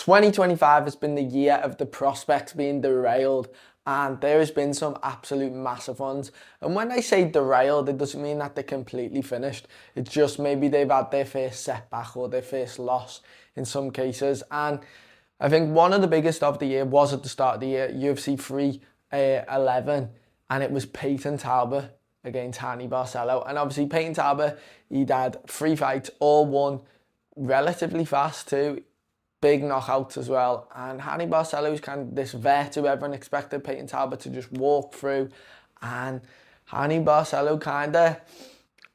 2025 has been the year of the prospects being derailed, and there has been some absolute massive ones. And when I say derailed, it doesn't mean that they're completely finished. It's just maybe they've had their first setback or their first loss in some cases. And I think one of the biggest of the year was at the start of the year, UFC 311, and it was Peyton Talbot against Hany Barcelo. And obviously Peyton Talbot, he'd had 3 fights, all won relatively fast too. Big knockouts as well. And Hany Barcelo is kind of this vet who everyone expected Peyton Talbot to just walk through. And Hany Barcelo kind of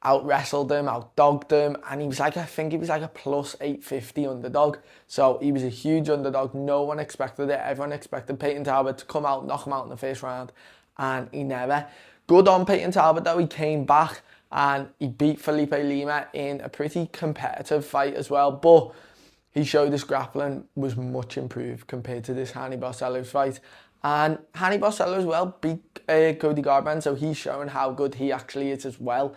out-wrestled him, out-dogged him. And he was like, I think he was like a plus 850 underdog. So he was a huge underdog. No one expected it. Everyone expected Peyton Talbot to come out, knock him out in the first round. And he never. Good on Peyton Talbot though. He came back and he beat Felipe Lima in a pretty competitive fight as well. But he showed his grappling was much improved compared to this Hany Barcelo's fight. And Hany Barcelo as well beat Cody Garbrandt, so he's shown how good he actually is as well.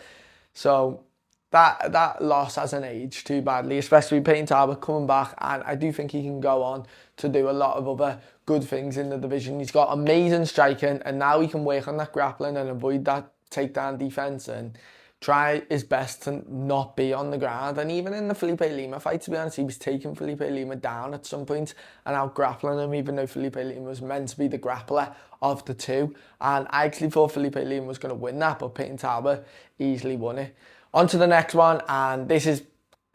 So that loss hasn't aged too badly, especially Peyton Talbot coming back. And I do think he can go on to do a lot of other good things in the division. He's got amazing striking, and now he can work on that grappling and avoid that takedown defense and try his best to not be on the ground. And even in the Felipe Lima fight, to be honest, he was taking Felipe Lima down at some point and out grappling him, even though Felipe Lima was meant to be the grappler of the two. And I actually thought Felipe Lima was going to win that, but Peyton Talbot easily won it. On to the next one, and this is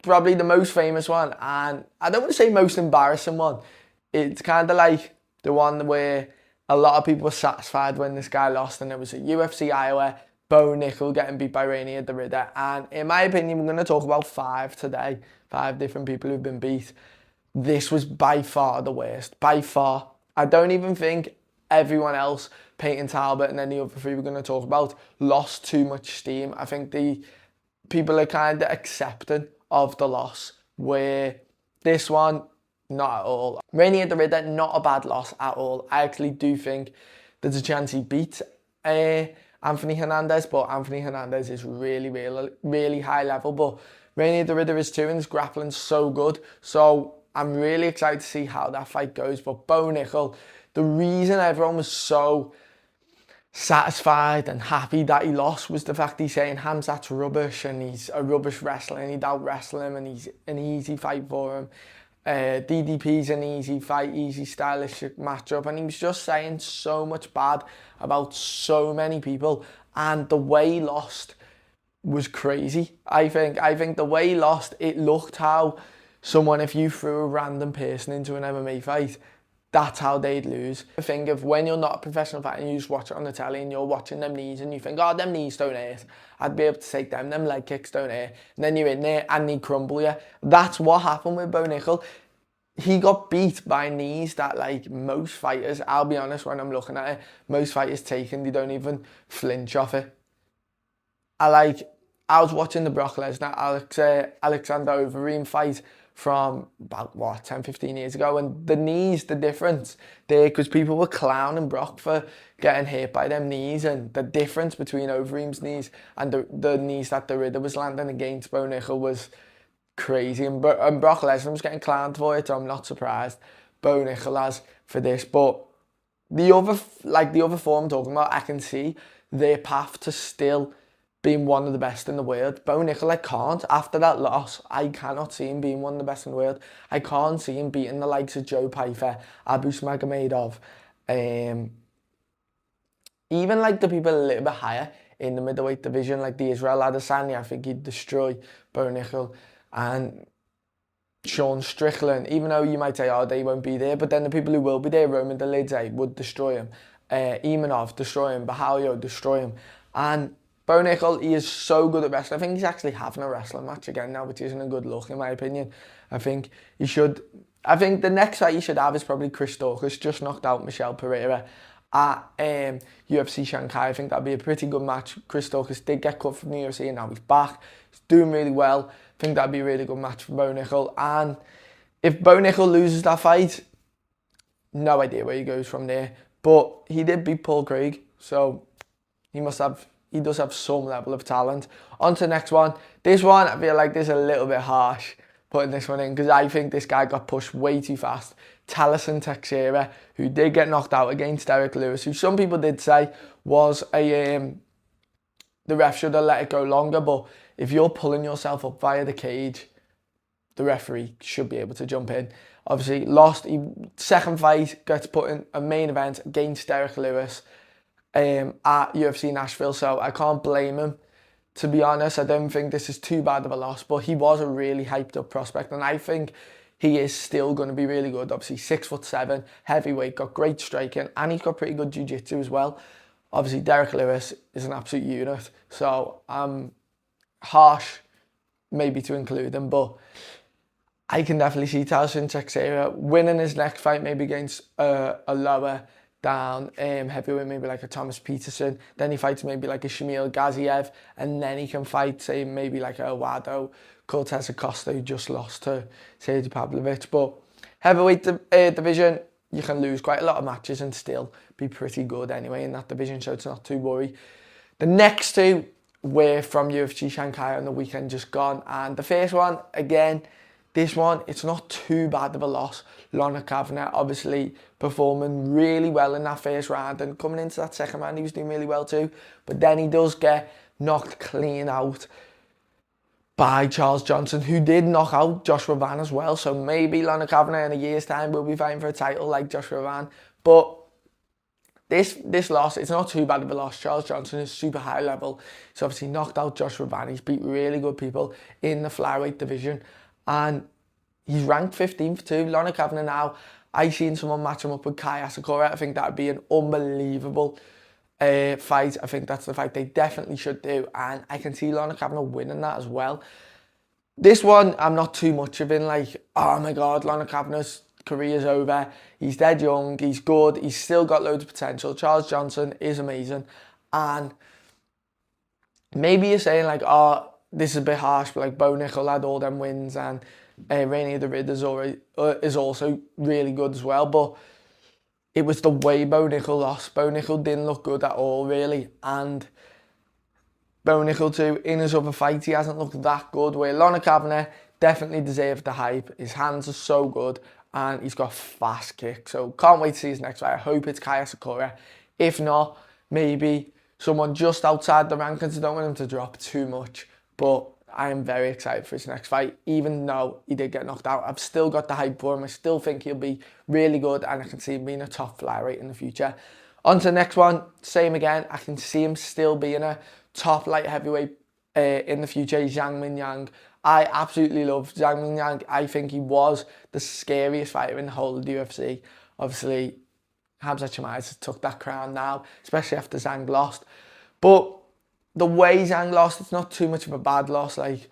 probably the most famous one, and I don't want to say most embarrassing one. It's kind of like the one where a lot of people were satisfied when this guy lost, and it was at UFC Iowa. Bo Nickel getting beat by Rainier Derrida. And in my opinion, we're going to talk about 5 today. 5 different people who've been beat. This was by far the worst. By far. I don't even think everyone else, Peyton Talbot and any other 3 we're going to talk about, lost too much steam. I think the people are kind of accepting of the loss, where this one, not at all. Rainier Derrida, not a bad loss at all. I actually do think there's a chance he beats Anthony Hernandez, but Anthony Hernandez is really high level. But Rainier Derrida is too, and his grappling's so good. So I'm really excited to see how that fight goes. But Bo Nickel, the reason everyone was so satisfied and happy that he lost was the fact he's saying Hamzat's rubbish and he's a rubbish wrestler and he'd out-wrestle him and he's an easy fight for him. DDP's an easy fight, easy stylish matchup, and he was just saying so much bad about so many people, and the way he lost was crazy. I think the way he lost, it looked how someone, if you threw a random person into an MMA fight, that's how they'd lose. I think of when you're not a professional fighter and you just watch it on the telly and you're watching them knees and you think, oh, them knees don't hurt, I'd be able to take them leg kicks don't hurt. And then you're in there and they crumble you. That's what happened with Bo Nickel. He got beat by knees that, like, most fighters, I'll be honest, when I'm looking at it, most fighters taking, they don't even flinch off it. I was watching the Brock Lesnar, Alexander Overeem fight from about 10, 15 years ago, and the knees, the difference there, because people were clowning Brock for getting hit by them knees, and the difference between Overeem's knees and the knees that Derrida was landing against Bo Nickel was crazy, and Brock Lesnar was getting clowned for it, so I'm not surprised Bo Nickel has for this. But the other 4 I'm talking about, I can see their path to still being one of the best in the world. Bo Nickel, I can't. After that loss, I cannot see him being one of the best in the world. I can't see him beating the likes of Joe Pyfer, Abus Magomedov, even like the people a little bit higher in the middleweight division, like the Israel Adesanya. I think he'd destroy Bo Nickel. And Sean Strickland, even though you might say, oh, they won't be there, but then the people who will be there, Roman Dolidze, would destroy him. Imanov, destroy him. Bahalio, destroy him. And Bo Nickel, he is so good at wrestling. I think he's actually having a wrestling match again now, which isn't a good look in my opinion. I think the next fight he should have is probably Chris Daukaus, just knocked out Michel Pereira at UFC Shanghai. I think that'd be a pretty good match. Chris Daukaus did get cut from the UFC and now he's back. He's doing really well. I think that'd be a really good match for Bo Nickel. And if Bo Nickel loses that fight, no idea where he goes from there. But he did beat Paul Craig, so he does have some level of talent. On to the next one. This one, I feel like this is a little bit harsh, putting this one in because I think this guy got pushed way too fast. Taliesin Teixeira, who did get knocked out against Derek Lewis, who some people did say was the ref should have let it go longer, but if you're pulling yourself up via the cage, the referee should be able to jump in. Obviously, lost. Second fight gets put in a main event against Derek Lewis at UFC Nashville, so I can't blame him. To be honest, I don't think this is too bad of a loss, but he was a really hyped up prospect, and I think he is still going to be really good. Obviously, 6'7", heavyweight, got great striking, and he's got pretty good jiu-jitsu as well. Obviously, Derek Lewis is an absolute unit, so harsh maybe to include him, but I can definitely see Taliesin Teixeira winning his next fight, maybe against a lower down heavyweight, maybe like a Thomas Peterson. Then he fights maybe like a Shamil Gaziev, and then he can fight, say, maybe like a Eduardo Cortez Acosta, who just lost to Sergey Pavlovich. But heavyweight division, you can lose quite a lot of matches and still be pretty good anyway in that division, so it's not too worry. The next two were from UFC Shanghai on the weekend just gone, and the first one, again, this one, it's not too bad of a loss. Lorna Kavanagh obviously performing really well in that first round, and coming into that second round, he was doing really well too. But then he does get knocked clean out by Charles Johnson, who did knock out Joshua Van as well. So maybe Lorna Kavanagh in a year's time will be fighting for a title like Joshua Van. But this loss, it's not too bad of a loss. Charles Johnson is super high level. He's obviously knocked out Joshua Van. He's beat really good people in the flyweight division. And he's ranked 15th too. Lorna Kavanagh now, I seen someone match him up with Kai Asakura. I think that would be an unbelievable fight. I think that's the fight they definitely should do. And I can see Lorna Kavanagh winning that as well. This one, I'm not too much of in like, oh my God, Lorna Kavanagh's career's over. He's dead young. He's good. He's still got loads of potential. Charles Johnson is amazing. And maybe you're saying like, oh, this is a bit harsh, but like Bo Nickel had all them wins, and Rainier the Rid is also really good as well. But it was the way Bo Nickel lost. Bo Nickel didn't look good at all, really. And Bo Nickel too, in his other fights, he hasn't looked that good. Where Lorna Kavanagh definitely deserved the hype. His hands are so good, and he's got fast kicks. So can't wait to see his next fight. I hope it's Kai Asakura. If not, maybe someone just outside the rankings. I don't want him to drop too much. But I am very excited for his next fight, even though he did get knocked out. I've still got the hype for him. I still think he'll be really good, and I can see him being a top flyweight in the future. On to the next one, same again. I can see him still being a top light heavyweight in the future. Zhang Mingyang. I absolutely love Zhang Mingyang. I think he was the scariest fighter in the whole of the UFC. Obviously, Khamzat Chimaev took that crown now, especially after Zhang lost. But the way Zhang lost, it's not too much of a bad loss. Like,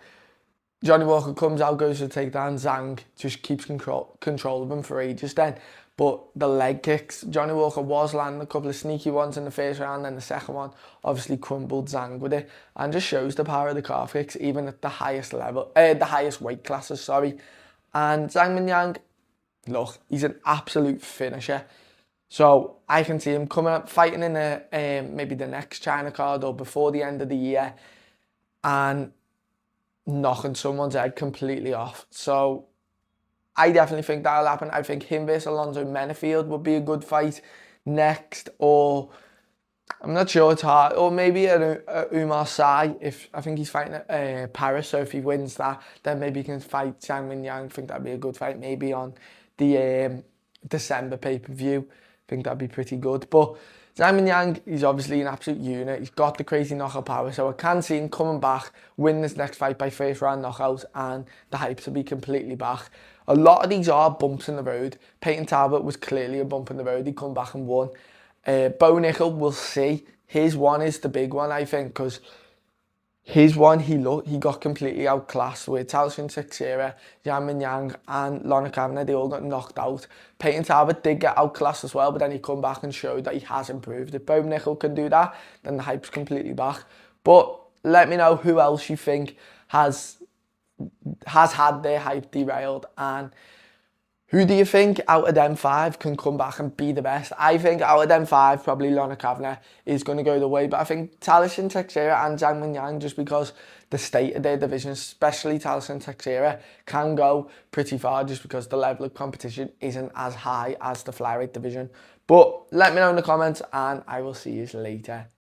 Johnny Walker comes out, goes to take down Zhang, just keeps control of him for ages then. But the leg kicks, Johnny Walker was landing a couple of sneaky ones in the first round, and the second one obviously crumbled Zhang with it, and just shows the power of the calf kicks, even at the highest level, the highest weight classes, sorry. And Zhang Mingyang, look, he's an absolute finisher. So I can see him coming up, fighting in maybe the next China card or before the end of the year, and knocking someone's head completely off. So I definitely think that'll happen. I think him versus Alonzo Menafield would be a good fight next, or I'm not sure, it's hard, or maybe Umar Sy. I think he's fighting at Paris, so if he wins that, then maybe he can fight Zhang Mingyang. I think that'd be a good fight, maybe on the December pay-per-view. I think that'd be pretty good. But Zhang Mingyang, he's obviously an absolute unit. He's got the crazy knockout power. So I can see him coming back, win this next fight by first round knockout, and the hype will be completely back. A lot of these are bumps in the road. Peyton Talbot was clearly a bump in the road. He come back and won. Bo Nickel, we'll see. His one is the big one, I think, because his one, he got completely outclassed with Taliesin Teixeira, Zhang Mingyang and Lorna Kavanagh. They all got knocked out. Peyton Talbot did get outclassed as well, but then he come back and showed that he has improved. If Bo Nickel can do that, then the hype's completely back. But let me know who else you think has had their hype derailed, and Who do you think out of them 5 can come back and be the best? I think out of them 5, probably Lorna Kavanagh is going to go the way. But I think Taliesin Teixeira and Zhang Mingyang, just because the state of their division, especially Taliesin Teixeira, can go pretty far just because the level of competition isn't as high as the flyweight division. But let me know in the comments and I will see you later.